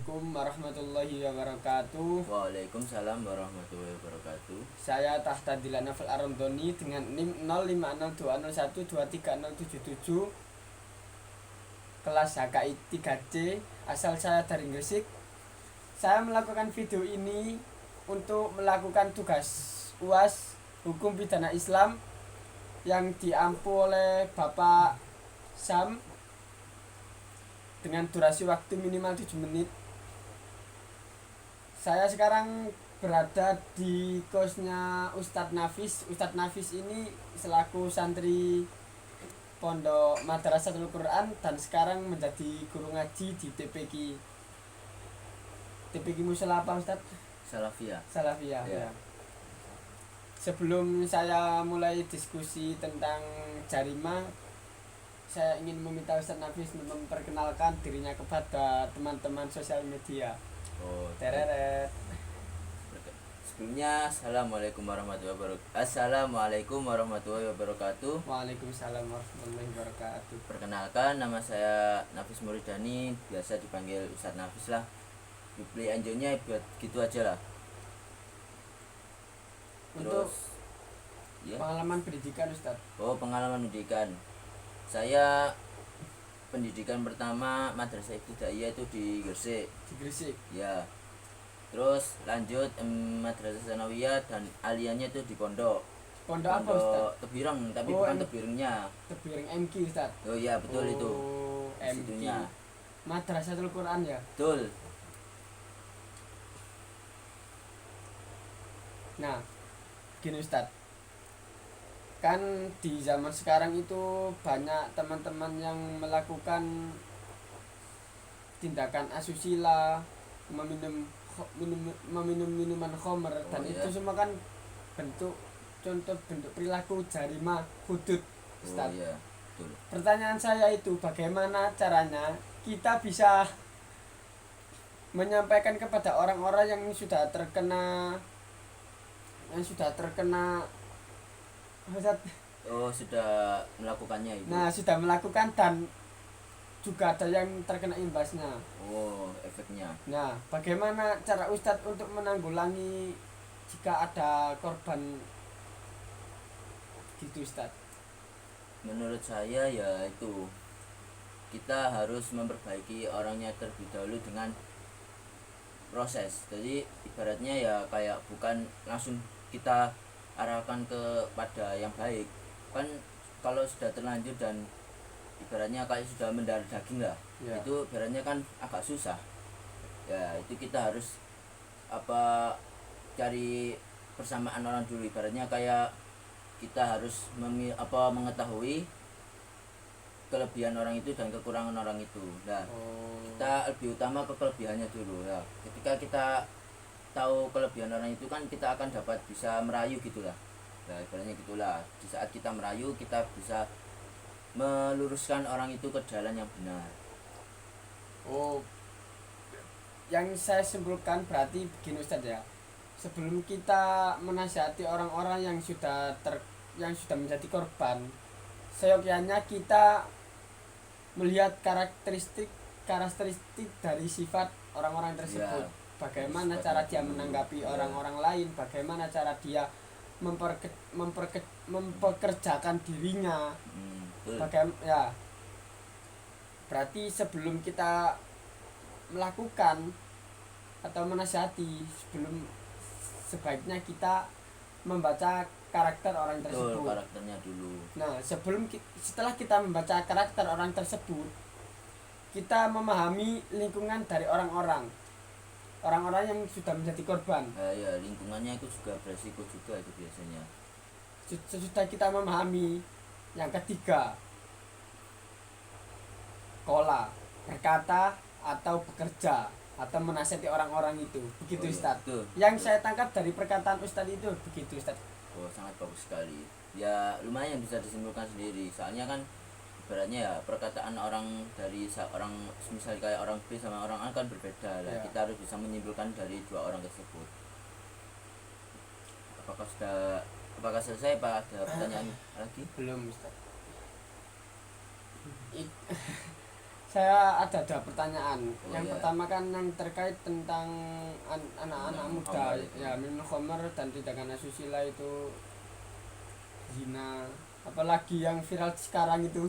Assalamualaikum warahmatullahi wabarakatuh. Waalaikumsalam warahmatullahi wabarakatuh. Saya Tahta Dilana Fal Arondoni dengan NIM 050201230077 kelas HKI 3C, asal saya dari Gresik. Saya melakukan video ini untuk melakukan tugas UAS Hukum Pidana Islam yang diampu oleh Bapak Sam dengan durasi waktu minimal 7 menit. Saya sekarang berada di kosnya Ustadz Nafis. Ustadz Nafis ini selaku santri Pondok Madrasatul Quran dan sekarang menjadi guru ngaji di TPQ. TPQ Musala apa Ustadz? Salafiyah. Salafiyah. Ya. Ya. Sebelum saya mulai diskusi tentang jarima, saya ingin meminta Ustadz Nafis memperkenalkan dirinya kepada teman-teman sosial media. Tereret. Sebelumnya Assalamualaikum warahmatullahi wabarakatuh. Waalaikumsalam warahmatullahi wabarakatuh. Perkenalkan, nama saya Nafis Muridani, biasa dipanggil Ustadz Nafis lah. Reply anjonya buat gitu aja lah. Untuk ya. pengalaman pendidikan Ustadz. Pengalaman pendidikan. Saya pendidikan pertama madrasah ibtidaiyah itu di Gresik. Di Gresik. Ya. Terus lanjut madrasah sanawiyah dan aliyahnya itu di Pondok. Pondok apa Ustadz? Tebireng, tapi Oh, bukan Tebirengnya. Tebireng MQ Ustadz. Oh iya, betul itu. MQ. Situnya. Madrasatul Quran ya. Betul. Nah, gini Ustadz. Kan di zaman sekarang itu banyak teman-teman yang melakukan tindakan asusila, meminum minuman khamr, dan iya. itu semua kan contoh bentuk perilaku jarima hudud Ustaz. Oh iya, betul. Pertanyaan saya itu, bagaimana caranya kita bisa menyampaikan kepada orang-orang yang sudah terkena Ustaz. Sudah melakukannya itu. Nah, sudah melakukan dan juga ada yang terkena imbasnya. Efeknya. Nah, bagaimana cara Ustadz untuk menanggulangi jika ada korban gitu Ustadz? Menurut saya ya itu, kita harus memperbaiki orangnya terlebih dahulu dengan proses. Jadi ibaratnya ya kayak bukan langsung kita arahkan kepada yang baik. Kan kalau sudah terlanjur dan ibaratnya kayak sudah mendarah daging lah, Ya. itu ibaratnya kan agak susah ya. Itu kita harus cari persamaan orang dulu. Ibaratnya kayak kita harus mengetahui kelebihan orang itu dan kekurangan orang itu. Nah, kita lebih utama ke kelebihannya dulu ya. Ketika kita tahu kelebihan orang itu kan kita akan dapat bisa merayu gitulah. Nah, ibaratnya gitulah. Di saat kita merayu, kita bisa meluruskan orang itu ke jalan yang benar. Yang saya simpulkan berarti begini Ustadz ya. Sebelum kita menasihati orang-orang yang sudah menjadi korban, seyogyanya kita melihat karakteristik dari sifat orang-orang tersebut. Ya, Bagaimana cara dia menanggapi orang-orang lain, bagaimana cara dia mempekerjakan dirinya. Ya. Berarti sebelum kita melakukan atau menasihati, sebaiknya kita membaca karakter orang tersebut. Karakternya dulu. Nah, setelah kita membaca karakter orang tersebut, kita memahami lingkungan dari orang-orang yang sudah menjadi korban. Ya, lingkungannya itu juga beresiko juga itu biasanya. Sesudah kita memahami, yang ketiga, kola, berkata atau bekerja atau menasihati orang-orang itu. Begitu Ustadz. Yang saya tangkap dari perkataan Ustadz itu begitu Ustadz. Sangat bagus sekali. Ya lumayan bisa disimpulkan sendiri. Soalnya kan ibaratnya ya perkataan orang dari seorang, misalnya kayak orang B sama orang A kan berbeda lah. Ya. Kita harus bisa menyimpulkan dari dua orang tersebut. Apakah selesai? Apa ada pertanyaan lagi? Belum Ustadz. Saya ada 2 pertanyaan. Oh, Yang iya. pertama kan yang terkait tentang anak-anak Minum muda khamar itu. ya minum khamar dan tindakan asusila itu zina, apalagi yang viral sekarang itu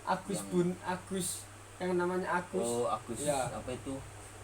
Agus yang namanya Agus. Oh, Agus Ya. apa itu?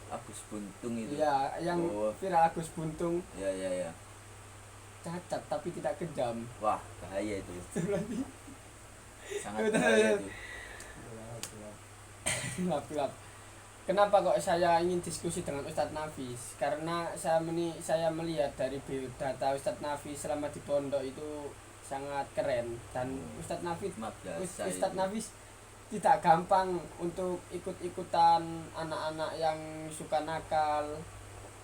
Agus Buntung itu. Ya, yang Oh. viral Agus Buntung Ya ya ya. cacat tapi tidak kejam. Wah, bahaya itu. Berarti Sangat Betul, bahaya betul. itu. gelap-gelap. Kenapa kok saya ingin diskusi dengan Ustadz Nafis? Karena saya melihat dari biodata Ustadz Nafis selama di pondok itu sangat keren dan Ustadz Nafis Biasa Ustadz itu. Nafis tidak gampang untuk ikut-ikutan anak-anak yang suka nakal,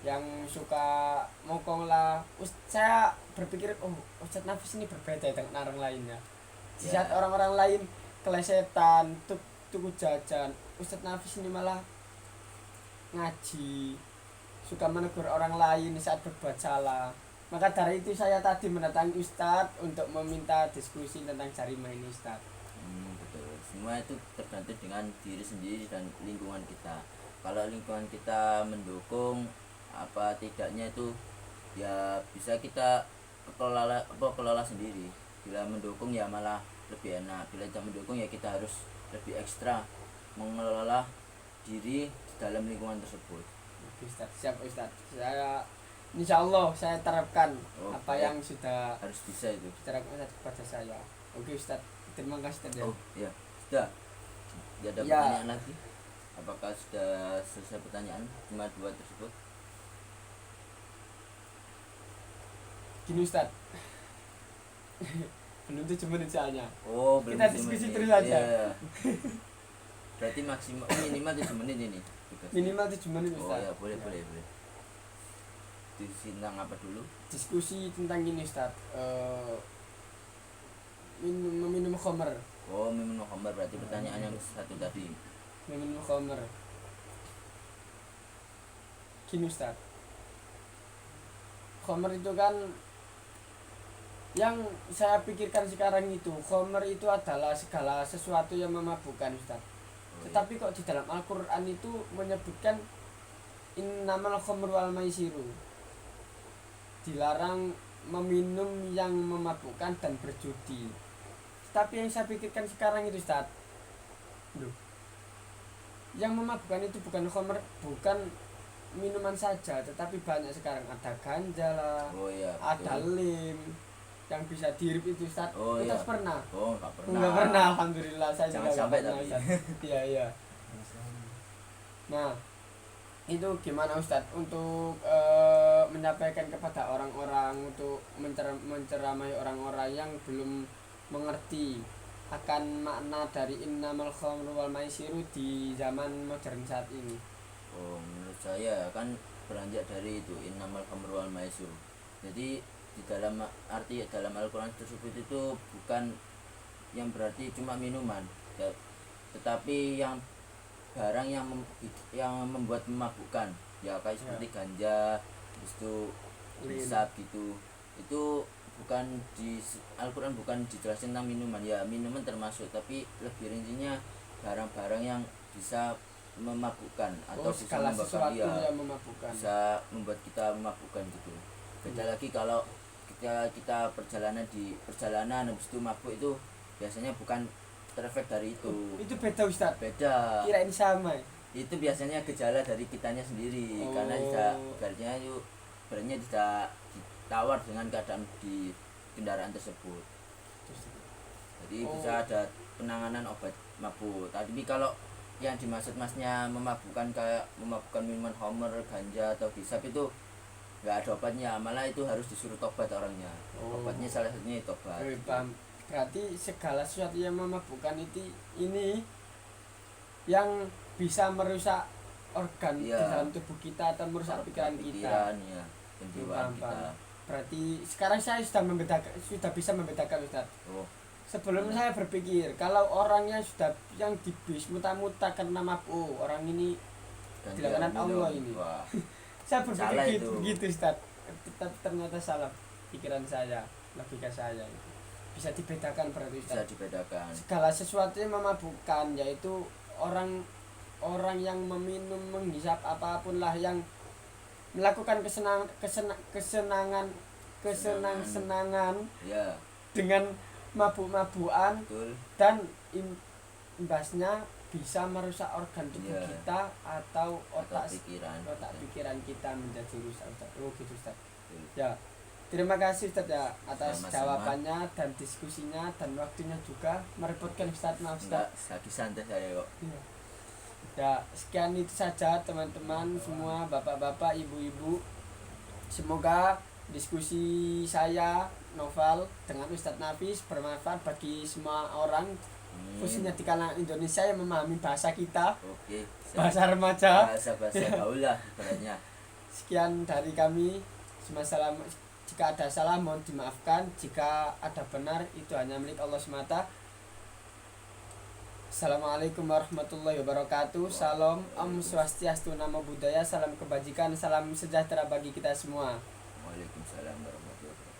yang suka mokong lah. Saya berpikir Ustadz Nafis ini berbeda dengan orang lainnya. Di saat Ya. orang-orang lain kelesetan, tuku jajan, Ustadz Nafis ini malah ngaji, suka menegur orang lain saat berbuat salah. Maka dari itu saya tadi mendatangi Ustadz untuk meminta diskusi tentang jarimah ini Ustadz. Betul. Semua itu tergantung dengan diri sendiri dan lingkungan kita. Kalau lingkungan kita mendukung apa tidaknya itu ya bisa kita kelola sendiri. Bila mendukung ya malah lebih enak. Bila tidak mendukung ya kita harus lebih ekstra mengelola diri di dalam lingkungan tersebut. Oke Ustadz, siap Ustadz. Saya insya Allah saya terapkan Oh, apa baik. yang sudah Harus bisa itu. diterapkan Ustadz kepada saya. Oke Ustadz, terima kasih Ustadz ya. Oh ya, sudah. Tidak ada Ya. pertanyaan lagi. Apakah sudah selesai pertanyaan cuma 2 tersebut? Gini Ustadz. Belum 7 menit soalnya. Oh, belum Kita 7 diskusi menit. terus aja. Iya. Berarti maksimal minimal 7 menit ini tugasnya. Minimal 7 menit Oh Ustadz. ya, boleh. Diskusi tentang apa dulu? Diskusi tentang ini Ustadz. Meminum khamar. Oh, minum khamar berarti pertanyaan yang satu tadi. Meminum khamar. Gini Ustadz. Khamar itu kan yang saya pikirkan sekarang itu khamar itu adalah segala sesuatu yang memabukkan Ustadz. Oh, Tetapi kok di dalam Al-Quran itu menyebutkan innamal khamru wal maisiru, dilarang meminum yang memabukkan dan berjudi. Tapi yang saya pikirkan sekarang itu Ustaz, yang memabukkan itu bukan khamr, bukan minuman saja, tetapi banyak sekarang ada ganja lah, Oh iya. ada betul. lem yang bisa dirip itu Ustaz. Oh, Kita iya. pernah? Oh, enggak pernah. Enggak pernah, alhamdulillah saya Jangan juga sampai nggak pernah, tapi. Ustaz. Iya. Nah, itu gimana Ustadz untuk menyampaikan kepada orang-orang untuk menceramai orang-orang yang belum mengerti akan makna dari innamal khamru wal maisiru di zaman modern saat ini. Oh, menurut saya kan beranjak dari itu innamal khamru wal maisir. Jadi di dalam arti dalam Al-Qur'an tersebut itu bukan yang berarti cuma minuman, tetapi yang barang yang membuat memabukkan. Ya kayak seperti ganja, habis itu hisab gitu. Itu bukan di Al-Qur'an bukan dijelasin tentang minuman. Ya minuman termasuk, tapi lebih rincinya barang-barang yang bisa memabukkan atau bisa segala sesuatu ya, yang memabukkan. bisa membuat kita memabukkan gitu. Beda lagi kalau kita perjalanan habis itu mabuk itu biasanya bukan terefek dari itu. Itu beda Ustadz. Beda. Kirain sama. Itu biasanya gejala dari kitanya sendiri karena tidak ibaratnya tidak ditawar dengan keadaan di kendaraan tersebut. Jadi bisa ada penanganan obat mabuk. Tapi kalau yang dimaksud masnya memabukkan kayak memabukkan minuman khamr, ganja atau hisab itu nggak ada obatnya, malah itu harus disuruh tobat orangnya. Obatnya salah satunya tobat. Paham. Berarti segala sesuatu yang memabukkan ini yang bisa merusak organ di dalam tubuh kita atau merusak pikiran kita. Ya, penjiwaan kita. Berarti sekarang saya sudah bisa membedakan Ustaz. Sebelumnya saya berpikir kalau orangnya sudah yang di bis muta-muta karena mabuk, orang ini dilaknat Allah ini. Saya berpikir begitu Ustaz. Tapi ternyata salah pikiran saya, logika saya itu. Bisa dibedakan berarti Ustaz. Bisa dibedakan. Segala sesuatu yang memabukkan, yaitu orang orang yang meminum, menghisap apapun lah yang melakukan kesenangan Ya, dengan mabuk-mabukan betul. dan imbasnya bisa merusak organ tubuh Iya. kita atau Atau otak pikiran kita menjadi rusak Ustaz. Oh gitu Ustaz. Betul. Ya. Terima kasih Ustaz ya atas Sama-sama. jawabannya dan diskusinya dan waktunya juga merepotkan Ustaz, maaf Ustaz. Enggak, lagi santai saya kok. Iya. Ya, sekian itu saja teman-teman semua, bapak-bapak, ibu-ibu. Semoga diskusi saya Noval dengan Ustadz Nafis bermanfaat bagi semua orang, khususnya di kalangan Indonesia yang memahami bahasa kita, Oke. bahasa remaja. Bahasa gaul lah ibaratnya. Sekian dari kami. Salam. Jika ada salah mohon dimaafkan, jika ada benar itu hanya milik Allah semata. Assalamualaikum warahmatullahi wabarakatuh. Salam Om Swastiastu, Namo Buddhaya, salam kebajikan, salam sejahtera bagi kita semua. Waalaikumsalam warahmatullahi wabarakatuh.